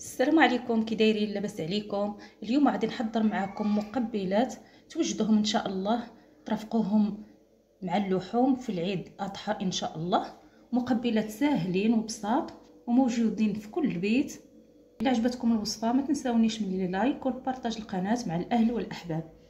السلام عليكم، كي دايرين؟ لاباس عليكم؟ اليوم غادي نحضر معكم مقبلات توجدوهم ان شاء الله، ترافقوهم مع اللحوم في العيد الاضحى ان شاء الله. مقبلات ساهلين وبساط وموجودين في كل بيت. الا عجبتكم الوصفه ما تنساونيش من لي لايك وبارطاج القناه مع الاهل والاحباب.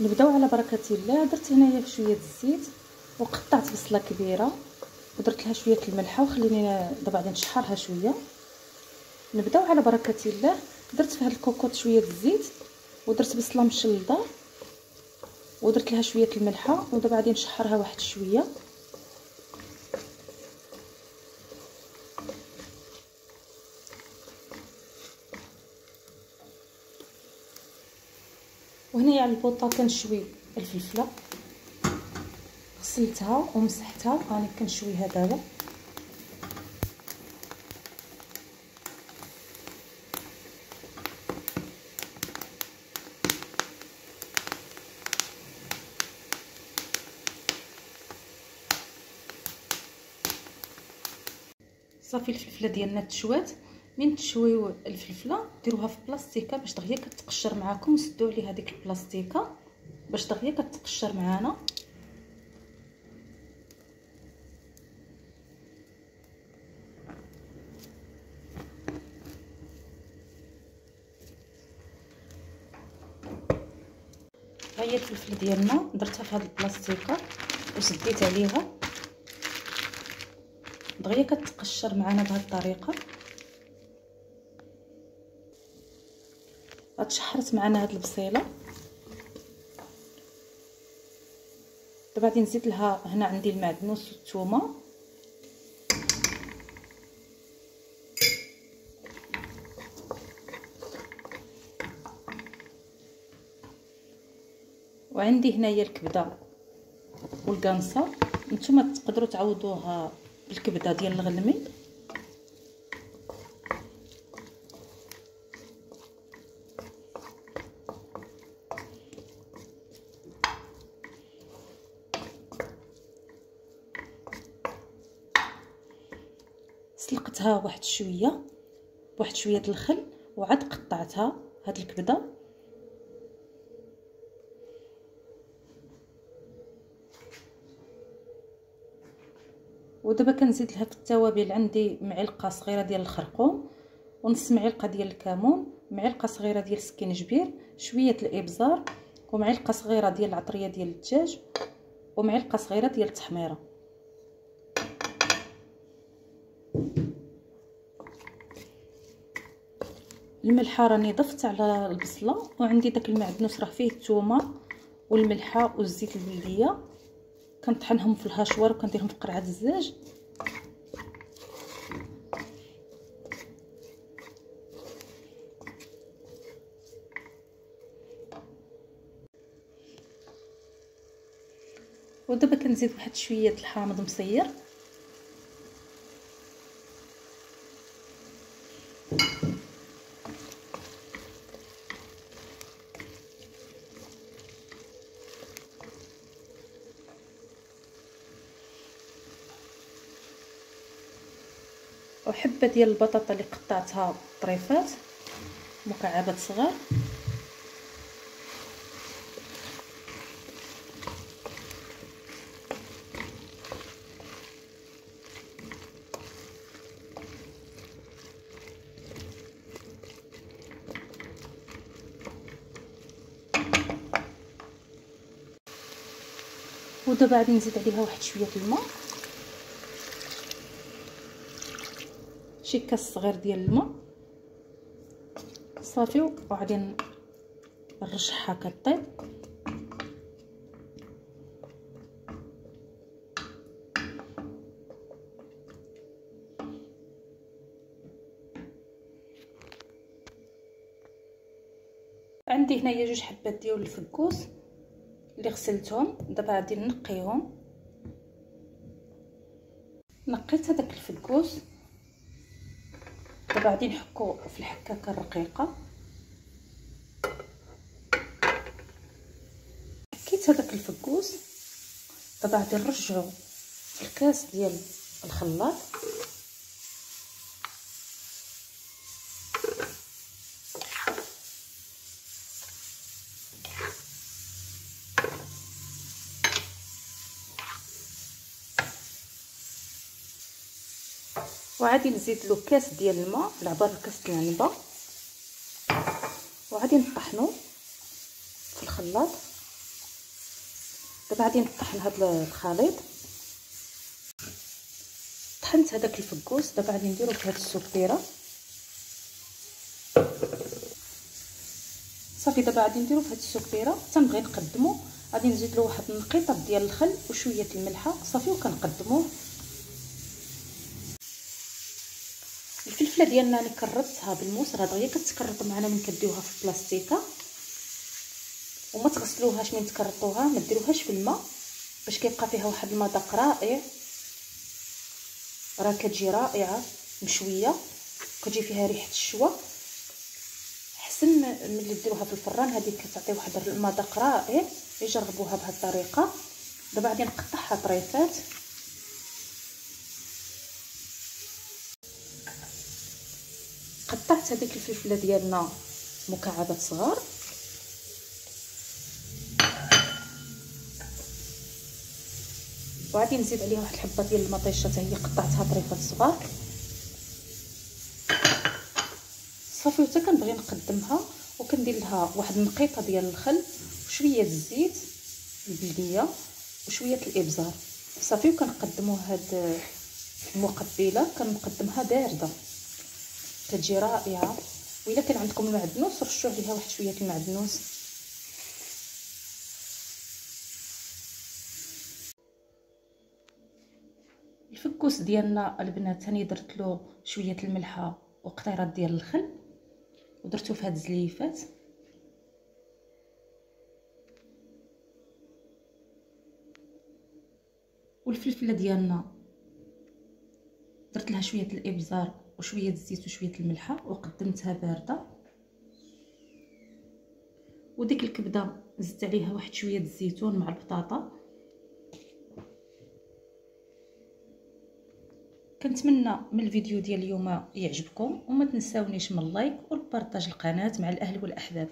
نبداو على بركه الله. درت هنايا شويه الزيت وقطعت بصله كبيره ودرت لها شويه الملحه وخليني دابا غادي نشحرها شويه. نبداو على بركه الله. درت في هذا الكوكوط شويه الزيت ودرت بصله مشلضه ودرت لها شويه الملحه ودابا غادي نشحرها واحد شويه. وهنايا على البوطه كنشوي الفلفله، غسلتها ومسحتها راني كنشويها دابا. صافي الفلفله ديالنا تشوات. من تشويو الفلفله ديروها في بلاستيكه باش دغيا كتقشر معاكم، وسدوا عليها ديك البلاستيكه باش دغيا كتقشر معانا. ها هي الفلفله ديالنا درتها في هذه البلاستيكه وسديت عليها دغيا كتقشر معنا بهذه الطريقه. غتشحرت معنا هاد البصيله. دابا غادي نزيد لها هنا عندي المعدنوس والثومه وعندي هنايا الكبده والقنصه. نتوما تقدروا تعوضوها بالكبده ديال الغلمي. سلقتها واحد شويه بواحد شويه الخل وعاد قطعتها هاد الكبده. ودابا كنزيد لها في التوابل عندي معلقه صغيره ديال الخرقوم ونص معلقه ديال الكمون، معلقه صغيره ديال السكينجبير، شويه الابزار، ومعلقه صغيره ديال العطريه ديال الدجاج، ومعلقه صغيره ديال التحميره. الملحه راني ضفت على البصله، وعندي داك المعدنوس راه فيه الثومه والملحه والزيت البلديه، كنطحنهم في الهاشوار وكنديرهم في قرعه الزاج. ودابا كنزيد واحد شويه الحامض مصير وحبه ديال البطاطا اللي قطعتها طريفات مكعبات صغار. ودابا غادي نزيد عليها واحد شويه الماء، شي كاس صغير ديال الماء صافي، وغادي نرشحها كطيب. عندي هنايا جوج حبات ديال الفكوس اللي غسلتهم، دابا غادي نقيهم نقيت هذاك الفكوس. دابا غادي نحكو في الحكاكه الرقيقه. حكيت هذاك الفكوس. دابا غادي نرجعو الكاس ديال الخلاط. وغادي نزيد له كاس ديال الماء على عبار كاس العنبه، وغادي نطحنو في الخلاط. دابا غادي نطحن هذا الخليط. طحنت هذاك الفكوس. دابا غادي نديرو في هذه السكيره صافي. دابا غادي نديرو في هذه السكيره تنبغي نقدمو. غادي نزيد له واحد النقيطه ديال الخل وشويه الملحه صافي وكنقدموه. الفلفله ديالنا اللي كرطتها بالموس راه دغيا كتكرط معنا من كديوها في البلاستيكه، وما تغسلوهاش من تكرطوها، ما ديروهاش في الماء باش كيبقى فيها واحد المذاق رائع. راه كتجي رائعه مشويه، كتجي فيها ريحه الشوا احسن من اللي ديروها في الفران. هذه كتعطي واحد المذاق رائع. يجربوها بهذه الطريقه. دابا غادي نقطعها طريفات. قطعت هذيك الفلفله ديالنا مكعبات صغار. وغادي نزيد عليها واحد الحبه ديال المطيشه حتى هي قطعتها طريفات صغار صافي. وحتى كنبغي نقدمها وكندير لها واحد النقيطه ديال الخل وشويه الزيت البلديه وشويه الابزار صافي. وكنقدموا هاد المقبله كنقدمها بارده كتجي رائعه. والا كان عندكم المعدنوس رشوا عليها واحد شويه المعدنوس. الفكوس ديالنا البنات ثاني درت له شويه الملحه وقطيرات ديال الخل ودرتو في هاد الزليفات. والفلفله ديالنا درت لها شويه الابزار وشويه الزيت وشويه الملحه وقدمتها بارده. وديك الكبده زدت عليها واحد شويه الزيتون مع البطاطا. كنتمنى من الفيديو ديال اليوم يعجبكم، وما تنساونيش من اللايك والبارطاج القناه مع الاهل والاحباب.